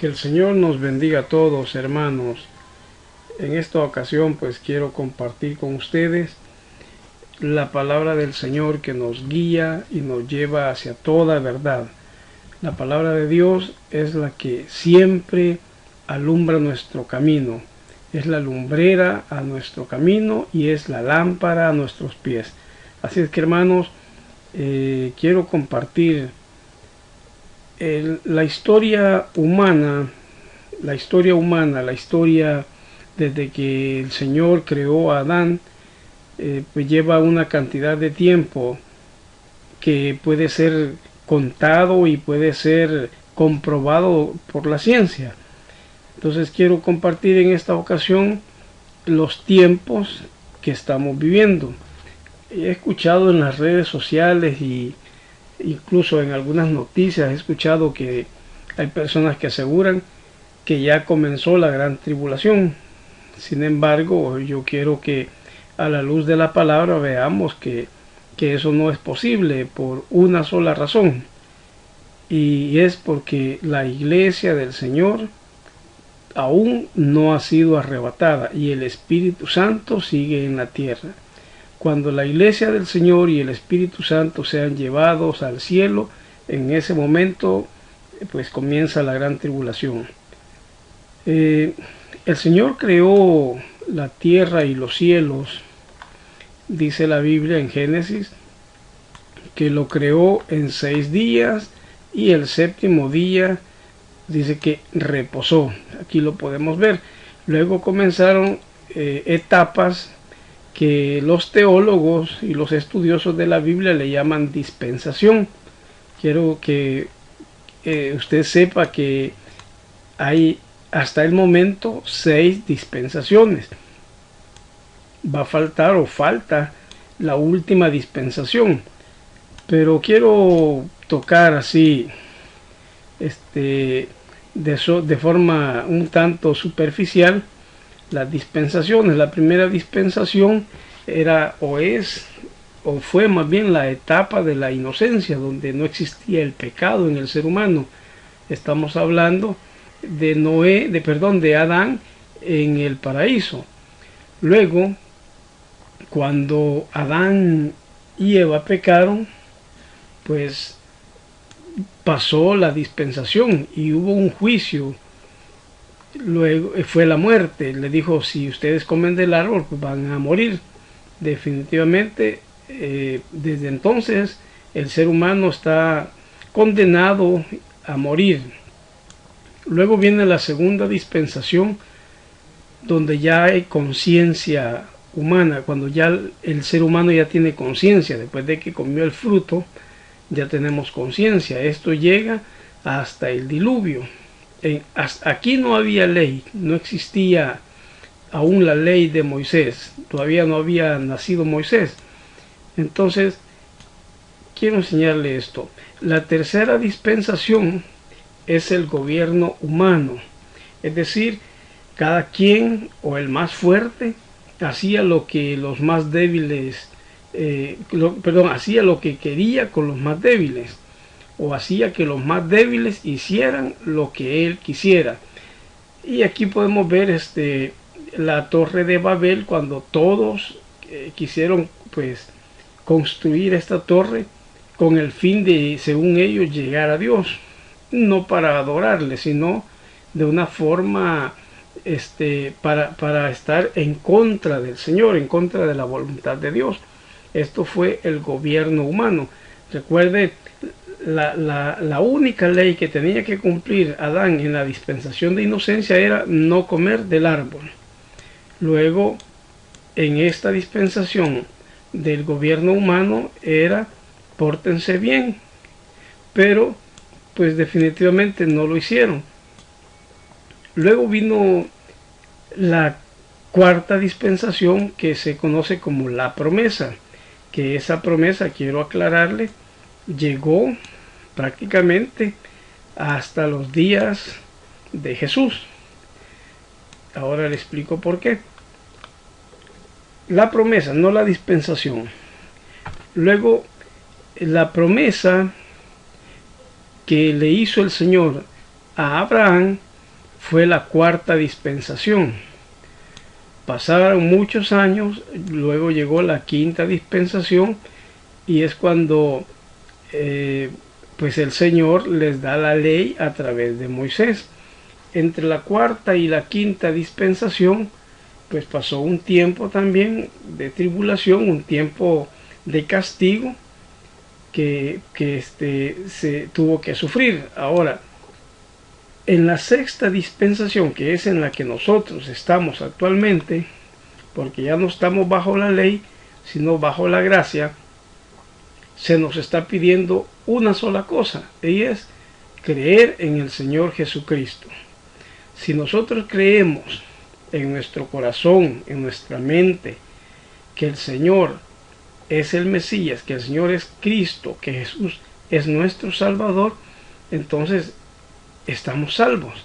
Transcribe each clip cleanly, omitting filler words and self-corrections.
Que el Señor nos bendiga a todos, hermanos. En esta ocasión pues quiero compartir con ustedes la palabra del Señor que nos guía y nos lleva hacia toda verdad. La palabra de Dios es la que siempre alumbra nuestro camino, es la lumbrera a nuestro camino y es la lámpara a nuestros pies. Así es que, hermanos, quiero compartir la historia humana, la historia desde que el Señor creó a Adán, pues lleva una cantidad de tiempo que puede ser contado y puede ser comprobado por la ciencia. Entonces quiero compartir en esta ocasión los tiempos que estamos viviendo. He escuchado en las redes sociales y incluso en algunas noticias he escuchado que hay personas que aseguran que ya comenzó la gran tribulación. Sin embargo, yo quiero que a la luz de la palabra veamos que eso no es posible por una sola razón, y es porque la iglesia del Señor aún no ha sido arrebatada y el Espíritu Santo sigue en la tierra. Cuando la iglesia del Señor y el Espíritu Santo sean llevados al cielo, en ese momento pues comienza la gran tribulación. El Señor creó la tierra y los cielos, dice la Biblia en Génesis, que lo creó en 6 días y el séptimo día dice que reposó. Aquí lo podemos ver. Luego comenzaron etapas que los teólogos y los estudiosos de la Biblia le llaman dispensación. Quiero que usted sepa que hay hasta el momento 6 dispensaciones. Va a faltar o falta la última dispensación, pero quiero tocar así de forma un tanto superficial las dispensaciones. La primera dispensación era o fue más bien la etapa de la inocencia, donde no existía el pecado en el ser humano. Estamos hablando de Adán en el paraíso. Luego, cuando Adán y Eva pecaron, pues pasó la dispensación y hubo un juicio. Luego fue la muerte. Le dijo, si ustedes comen del árbol, pues van a morir. Definitivamente, desde entonces el ser humano está condenado a morir. Luego viene la segunda dispensación, donde ya hay conciencia humana, cuando ya el ser humano ya tiene conciencia. Después de que comió el fruto, ya tenemos conciencia. Esto llega hasta el diluvio. Aquí no había ley, no existía aún la ley de Moisés, todavía no había nacido Moisés. Entonces, quiero enseñarle esto. La tercera dispensación es el gobierno humano, es decir, cada quien o el más fuerte hacía lo que los más débiles, hacía lo que quería con los más débiles, o hacía que los más débiles hicieran lo que él quisiera. Y aquí podemos ver la torre de Babel, cuando todos quisieron pues construir esta torre con el fin de, según ellos, llegar a Dios, no para adorarle, sino de una forma para estar en contra del Señor, en contra de la voluntad de Dios. Esto fue el gobierno humano. Recuerde, la única ley que tenía que cumplir Adán en la dispensación de inocencia era no comer del árbol. Luego, en esta dispensación del gobierno humano era pórtense bien, pero pues definitivamente no lo hicieron. Luego vino la cuarta dispensación, que se conoce como la promesa, que esa promesa, quiero aclararle, llegó prácticamente hasta los días de Jesús. Ahora le explico por qué. La promesa, no la dispensación. Luego, la promesa que le hizo el Señor a Abraham fue la cuarta dispensación. Pasaron muchos años, luego llegó la quinta dispensación, y es cuando pues el Señor les da la ley a través de Moisés. Entre la cuarta y la quinta dispensación, pues pasó un tiempo también de tribulación, un tiempo de castigo que se tuvo que sufrir. Ahora, en la sexta dispensación, que es en la que nosotros estamos actualmente, porque ya no estamos bajo la ley, sino bajo la gracia, se nos está pidiendo una sola cosa, y es creer en el Señor Jesucristo. Si nosotros creemos en nuestro corazón, en nuestra mente, que el Señor es el Mesías, que el Señor es Cristo, que Jesús es nuestro Salvador, entonces estamos salvos.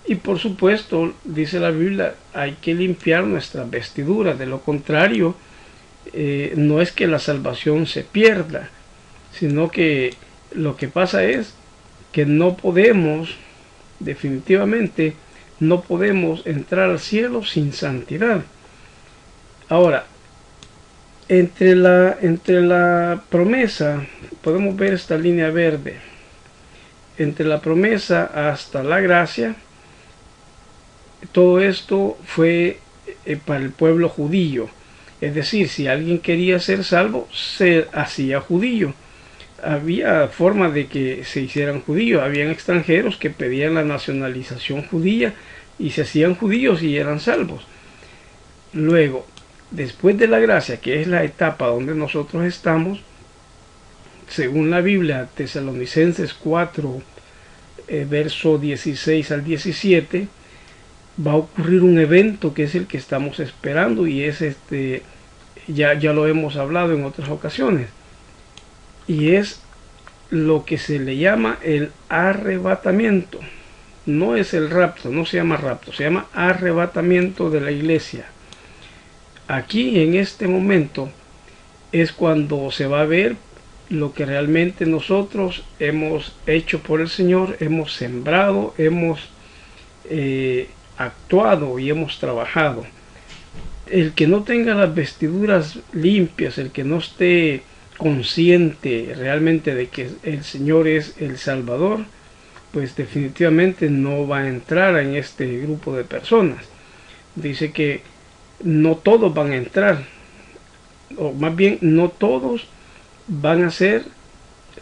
Y por supuesto, dice la Biblia, hay que limpiar nuestras vestiduras. De lo contrario, no es que la salvación se pierda, sino que lo que pasa es que no podemos, definitivamente, no podemos entrar al cielo sin santidad. Ahora, entre la promesa, podemos ver esta línea verde, entre la promesa hasta la gracia, todo esto fue para el pueblo judío. Es decir, si alguien quería ser salvo, se hacía judío. Había forma de que se hicieran judíos. Habían extranjeros que pedían la nacionalización judía y se hacían judíos y eran salvos. Luego, después de la gracia, que es la etapa donde nosotros estamos, según la Biblia, Tesalonicenses 4, verso 16 al 17, va a ocurrir un evento que es el que estamos esperando, y es ya lo hemos hablado en otras ocasiones, y es lo que se le llama el arrebatamiento. No es el rapto, no se llama rapto, se llama arrebatamiento de la iglesia. Aquí en este momento es cuando se va a ver lo que realmente nosotros hemos hecho por el Señor, hemos sembrado, hemos actuado y hemos trabajado. El que no tenga las vestiduras limpias, el que no esté consciente realmente de que el Señor es el Salvador, pues definitivamente no va a entrar en este grupo de personas. Dice que no todos van a entrar, o más bien no todos van a ser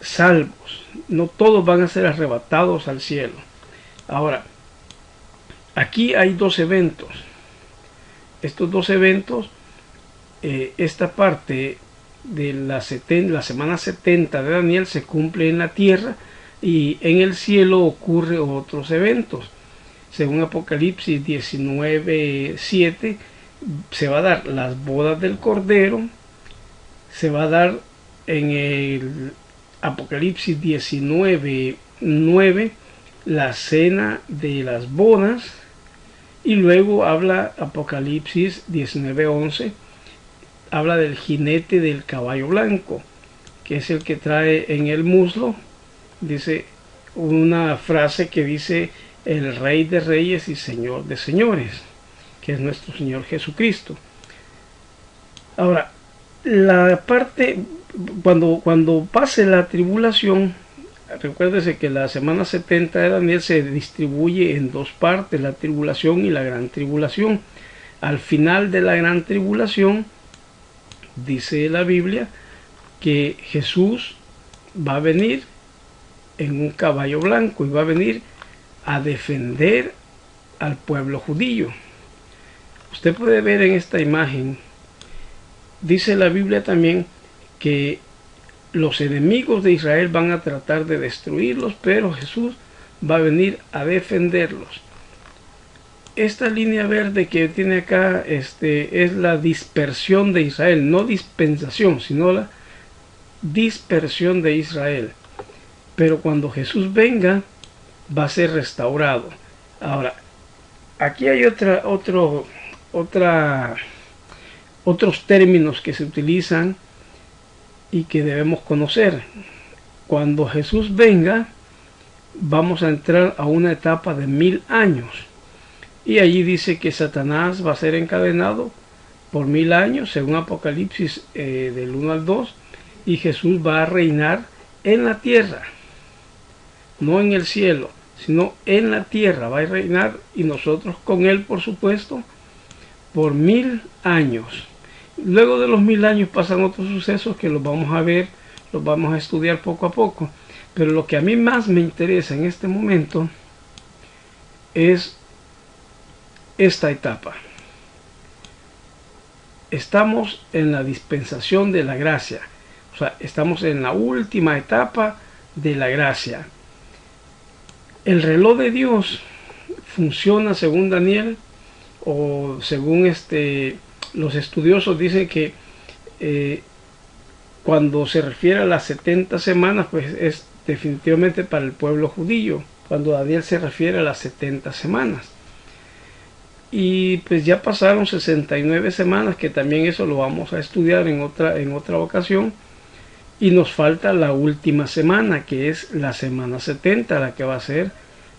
salvos, no todos van a ser arrebatados al cielo. Ahora, aquí hay dos eventos. Estos dos eventos, esta parte de la semana 70 de Daniel se cumple en la tierra, y en el cielo ocurre otros eventos. Según Apocalipsis 19:7, se va a dar las bodas del Cordero, se va a dar en el Apocalipsis 19:9 la cena de las bodas, y luego habla Apocalipsis 19:11, habla del jinete del caballo blanco, que es el que trae en el muslo, dice una frase que dice el Rey de Reyes y Señor de Señores, que es nuestro Señor Jesucristo. Ahora, la parte, cuando pase la tribulación, recuérdese que la semana 70 de Daniel se distribuye en dos partes, la tribulación y la gran tribulación. Al final de la gran tribulación, dice la Biblia que Jesús va a venir en un caballo blanco y va a venir a defender al pueblo judío. Usted puede ver en esta imagen, dice la Biblia también que los enemigos de Israel van a tratar de destruirlos, pero Jesús va a venir a defenderlos. Esta línea verde que tiene acá es la dispersión de Israel, no dispensación, sino la dispersión de Israel. Pero cuando Jesús venga, va a ser restaurado. Ahora, aquí hay otros términos que se utilizan y que debemos conocer. Cuando Jesús venga, vamos a entrar a una etapa de 1000 años. Y allí dice que Satanás va a ser encadenado por 1000 años, según Apocalipsis del 1 al 2, y Jesús va a reinar en la tierra, no en el cielo, sino en la tierra, va a reinar, y nosotros con él, por supuesto, por 1000 años. Luego de los 1000 años pasan otros sucesos que los vamos a ver, los vamos a estudiar poco a poco, pero lo que a mí más me interesa en este momento es esta etapa. Estamos en la dispensación de la gracia, o sea, estamos en la última etapa de la gracia. El reloj de Dios funciona, según Daniel, o según los estudiosos dicen que cuando se refiere a las 70 semanas, pues es definitivamente para el pueblo judío, cuando Daniel se refiere a las 70 semanas. Y pues ya pasaron 69 semanas, que también eso lo vamos a estudiar en otra ocasión, y nos falta la última semana, que es la semana 70, la que va a ser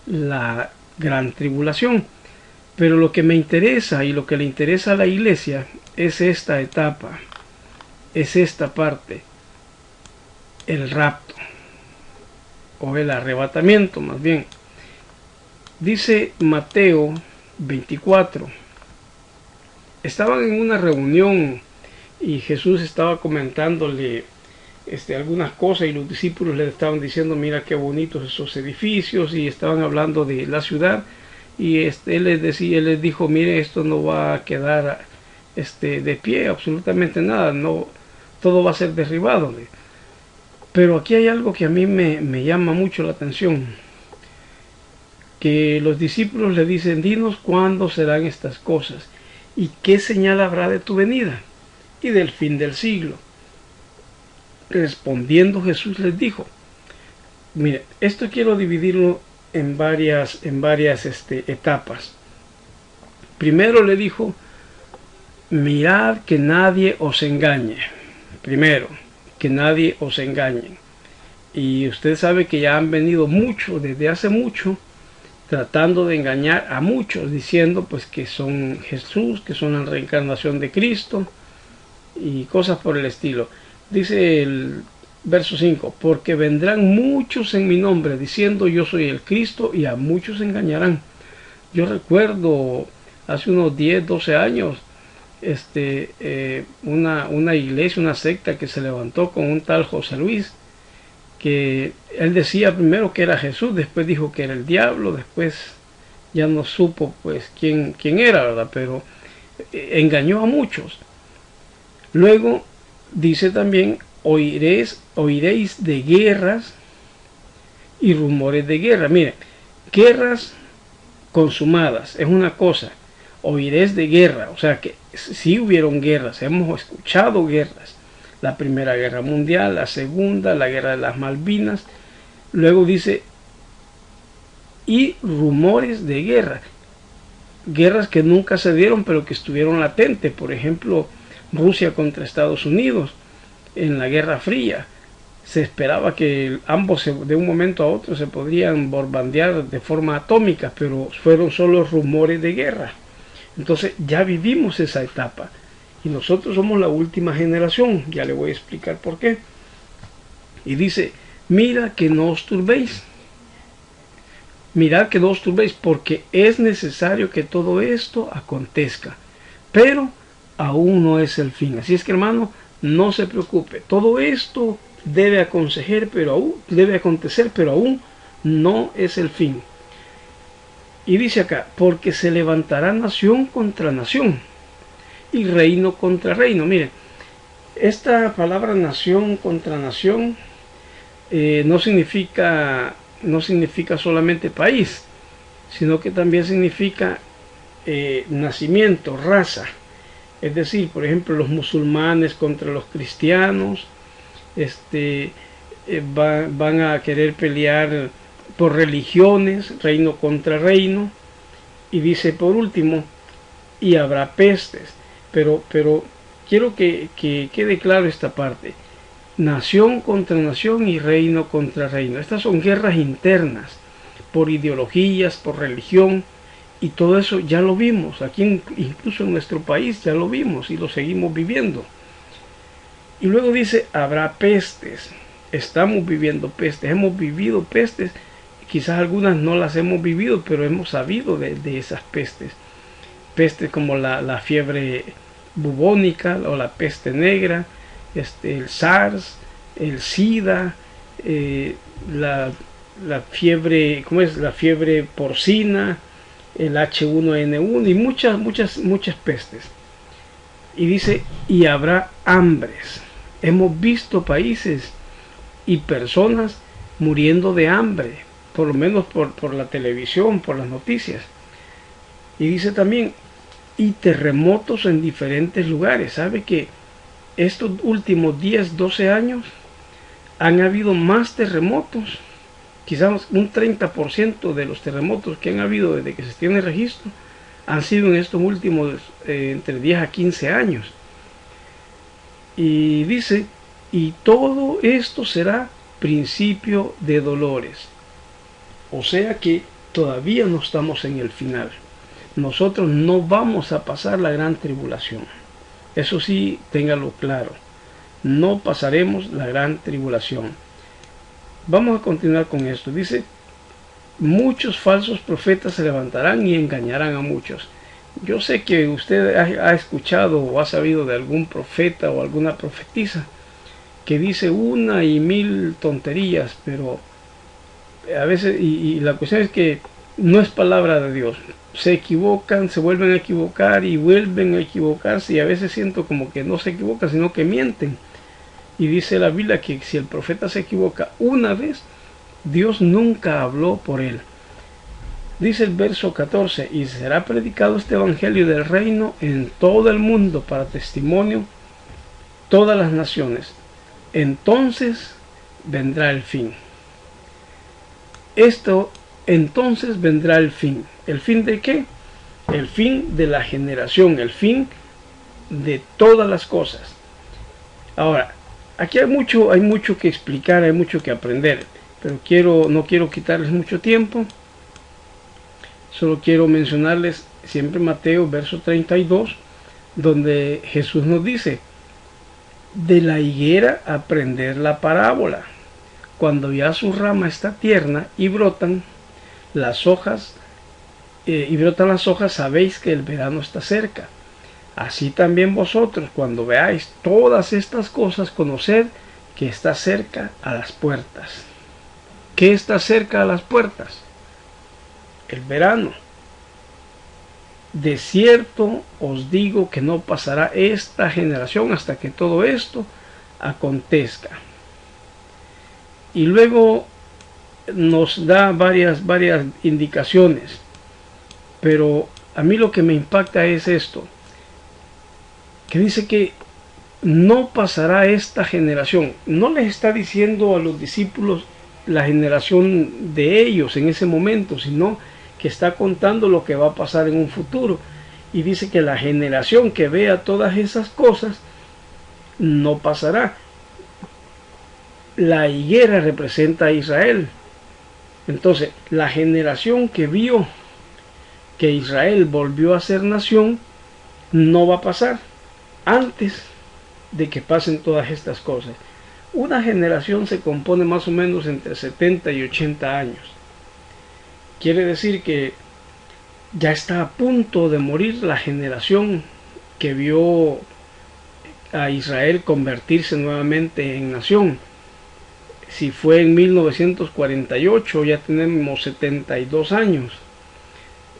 la gran tribulación. Pero lo que me interesa y lo que le interesa a la iglesia es esta etapa, es esta parte, el rapto, o el arrebatamiento más bien. Dice Mateo 24, estaban en una reunión y Jesús estaba comentándole algunas cosas, y los discípulos le estaban diciendo, mira qué bonitos esos edificios, y estaban hablando de la ciudad, y él les dijo, mire, esto no va a quedar de pie, absolutamente nada, no, todo va a ser derribado. Pero aquí hay algo que a mí me llama mucho la atención, que los discípulos le dicen, dinos cuándo serán estas cosas, y qué señal habrá de tu venida y del fin del siglo. Respondiendo Jesús les dijo, mire, esto quiero dividirlo en varias etapas. Primero le dijo, mirad que nadie os engañe. Primero, que nadie os engañe. Y usted sabe que ya han venido muchos, desde hace mucho, tratando de engañar a muchos, diciendo pues que son Jesús, que son la reencarnación de Cristo, y cosas por el estilo. Dice el verso 5, porque vendrán muchos en mi nombre, diciendo yo soy el Cristo, y a muchos engañarán. Yo recuerdo hace unos 10, 12 años, una iglesia, una secta que se levantó con un tal José Luis, que él decía primero que era Jesús, después dijo que era el diablo, después ya no supo pues quién era, ¿verdad? Pero engañó a muchos. Luego dice también, oiréis de guerras y rumores de guerra. Mire, guerras consumadas es una cosa, oiréis de guerra, o sea que sí hubieron guerras, hemos escuchado guerras, la Primera Guerra Mundial, la Segunda, la Guerra de las Malvinas. Luego dice, y rumores de guerra, guerras que nunca se dieron pero que estuvieron latentes, por ejemplo Rusia contra Estados Unidos en la Guerra Fría. Se esperaba que ambos de un momento a otro se podrían bombardear de forma atómica, pero fueron solo rumores de guerra. Entonces ya vivimos esa etapa y nosotros somos la última generación, ya le voy a explicar por qué. Y dice, mira que no os turbéis, mirad que no os turbéis, porque es necesario que todo esto acontezca, pero aún no es el fin. Así es que, hermano, no se preocupe, todo esto debe acontecer, pero aún no es el fin. Y dice acá, porque se levantará nación contra nación y reino contra reino. Miren, esta palabra nación contra nación no significa solamente país, sino que también significa nacimiento, raza. Es decir, por ejemplo, los musulmanes contra los cristianos, van a querer pelear por religiones, reino contra reino. Y dice por último, y habrá pestes. Pero quiero que quede claro esta parte. Nación contra nación y reino contra reino. Estas son guerras internas. por ideologías, por religión, y todo eso ya lo vimos, aquí incluso en nuestro país ya lo vimos y lo seguimos viviendo. Y luego dice, habrá pestes, estamos viviendo pestes, hemos vivido pestes, quizás algunas no las hemos vivido, pero hemos sabido de esas pestes. Pestes como la fiebre bubónica o la peste negra, el SARS, el SIDA, la fiebre, ¿cómo es? La fiebre porcina, el H1N1 y muchas pestes. Y dice, y habrá hambres. Hemos visto países y personas muriendo de hambre, por lo menos por la televisión, por las noticias. Y dice también, y terremotos en diferentes lugares. ¿Sabe que estos últimos 10, 12 años han habido más terremotos? Quizás un 30% de los terremotos que han habido desde que se tiene registro han sido en estos últimos entre 10 a 15 años. Y dice, y todo esto será principio de dolores. O sea que todavía no estamos en el final. Nosotros no vamos a pasar la gran tribulación. Eso sí, téngalo claro. No pasaremos la gran tribulación. Vamos a continuar con esto. Dice, muchos falsos profetas se levantarán y engañarán a muchos. Yo sé que usted ha escuchado o ha sabido de algún profeta o alguna profetisa que dice una y mil tonterías, pero a veces, y la cuestión es que no es palabra de Dios. Se equivocan, se vuelven a equivocar y vuelven a equivocarse, y a veces siento como que no se equivocan, sino que mienten. Y dice la Biblia que si el profeta se equivoca una vez, Dios nunca habló por él. Dice el verso 14, y será predicado este evangelio del reino en todo el mundo para testimonio todas las naciones. Entonces vendrá el fin. Entonces vendrá el fin. ¿El fin de qué? El fin de la generación, el fin de todas las cosas. Ahora, aquí hay mucho que explicar, hay mucho que aprender, pero no quiero quitarles mucho tiempo. Solo quiero mencionarles siempre Mateo, verso 32, donde Jesús nos dice, de la higuera aprender la parábola. Cuando ya su rama está tierna y brotan las hojas, sabéis que el verano está cerca. Así también vosotros, cuando veáis todas estas cosas, conoced que está cerca a las puertas. ¿Qué está cerca a las puertas? El verano. De cierto os digo que no pasará esta generación hasta que todo esto acontezca. Y luego nos da varias indicaciones, pero a mí lo que me impacta es esto, que dice que no pasará esta generación. No les está diciendo a los discípulos la generación de ellos en ese momento, sino que está contando lo que va a pasar en un futuro. Y dice que la generación que vea todas esas cosas no pasará. La higuera representa a Israel. Entonces, la generación que vio que Israel volvió a ser nación no va a pasar antes de que pasen todas estas cosas. Una generación se compone más o menos entre 70 y 80 años. Quiere decir que ya está a punto de morir la generación que vio a Israel convertirse nuevamente en nación. Si fue en 1948, ya tenemos 72 años.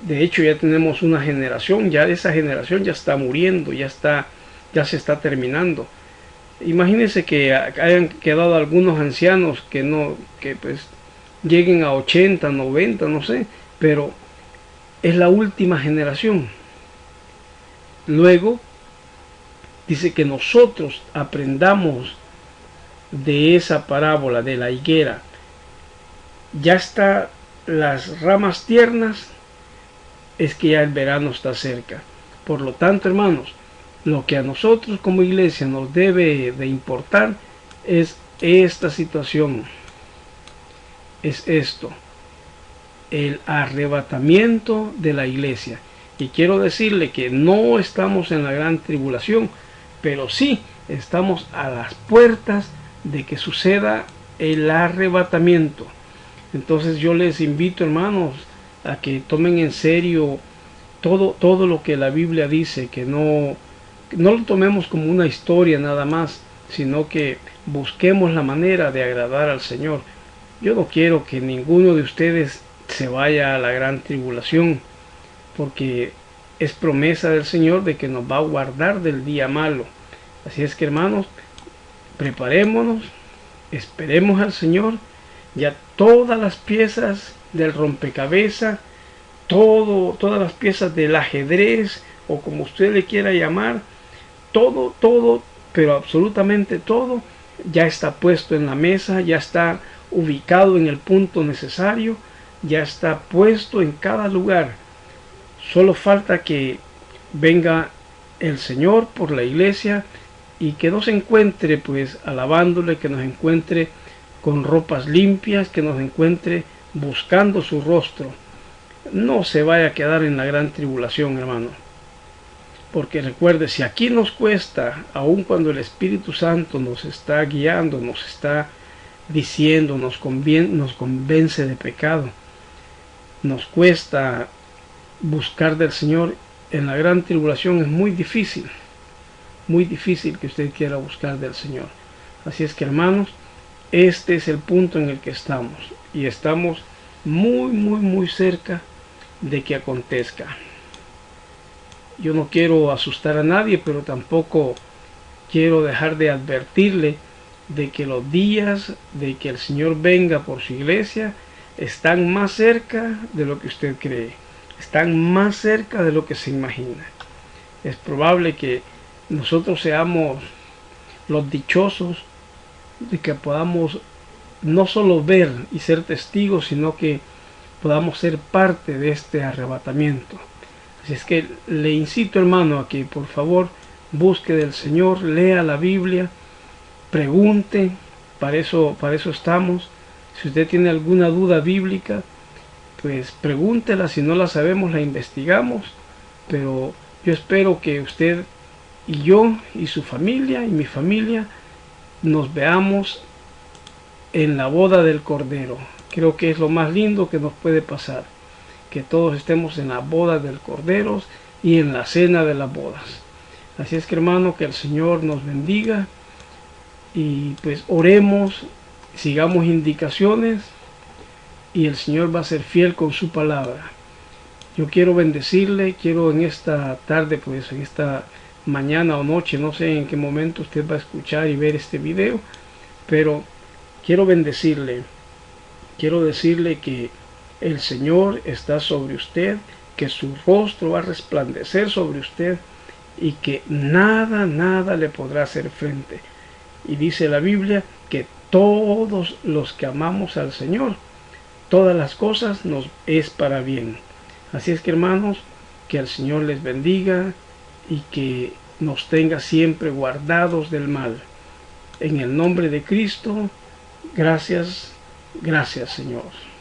De hecho, ya tenemos una generación, ya esa generación ya está muriendo, ya se está terminando. Imagínense que hayan quedado algunos ancianos que pues lleguen a 80, 90, no sé, pero es la última generación. Luego dice que nosotros aprendamos de esa parábola de la higuera. Ya está las ramas tiernas, es que ya el verano está cerca. Por lo tanto, hermanos, lo que a nosotros como iglesia nos debe de importar es esta situación, es esto. el arrebatamiento de la iglesia. Y quiero decirle que no estamos en la gran tribulación, pero sí estamos a las puertas de que suceda el arrebatamiento. Entonces yo les invito, hermanos, a que tomen en serio todo lo que la Biblia dice, que no lo tomemos como una historia nada más, sino que busquemos la manera de agradar al Señor. Yo no quiero que ninguno de ustedes se vaya a la gran tribulación, porque es promesa del Señor de que nos va a guardar del día malo. Así es que, hermanos, preparémonos, esperemos al Señor. Ya todas las piezas del rompecabezas, todas las piezas del ajedrez, o como usted le quiera llamar, todo, pero absolutamente todo, ya está puesto en la mesa, ya está ubicado en el punto necesario, ya está puesto en cada lugar. Solo falta que venga el Señor por la iglesia y que nos encuentre pues alabándole, que nos encuentre con ropas limpias, que nos encuentre buscando su rostro. No se vaya a quedar en la gran tribulación, hermano. Porque recuerde, si aquí nos cuesta, aun cuando el Espíritu Santo nos está guiando, nos está diciendo, nos convence de pecado, nos cuesta buscar del Señor, en la gran tribulación es muy difícil que usted quiera buscar del Señor. Así es que, hermanos, este es el punto en el que estamos, y estamos muy cerca de que acontezca. Yo no quiero asustar a nadie, pero tampoco quiero dejar de advertirle de que los días de que el Señor venga por su iglesia están más cerca de lo que usted cree, están más cerca de lo que se imagina. Es probable que nosotros seamos los dichosos de que podamos no solo ver y ser testigos, sino que podamos ser parte de este arrebatamiento. Así es que le incito, hermano, a que por favor busque del Señor, lea la Biblia, pregunte, para eso estamos. Si usted tiene alguna duda bíblica, pues pregúntela, si no la sabemos la investigamos, pero yo espero que usted y yo y su familia y mi familia nos veamos en la boda del Cordero. Creo que es lo más lindo que nos puede pasar, que todos estemos en la boda del Cordero y en la cena de las bodas. Así es que, hermano, que el Señor nos bendiga y pues oremos, sigamos indicaciones y el Señor va a ser fiel con su palabra. Yo quiero bendecirle, quiero en esta tarde, pues en esta mañana o noche, no sé en qué momento usted va a escuchar y ver este video, pero quiero bendecirle, quiero decirle que el Señor está sobre usted, que su rostro va a resplandecer sobre usted y que nada le podrá hacer frente. Y dice la Biblia que todos los que amamos al Señor, todas las cosas nos es para bien. Así es que, hermanos, que el Señor les bendiga y que nos tenga siempre guardados del mal. En el nombre de Cristo, gracias, Señor.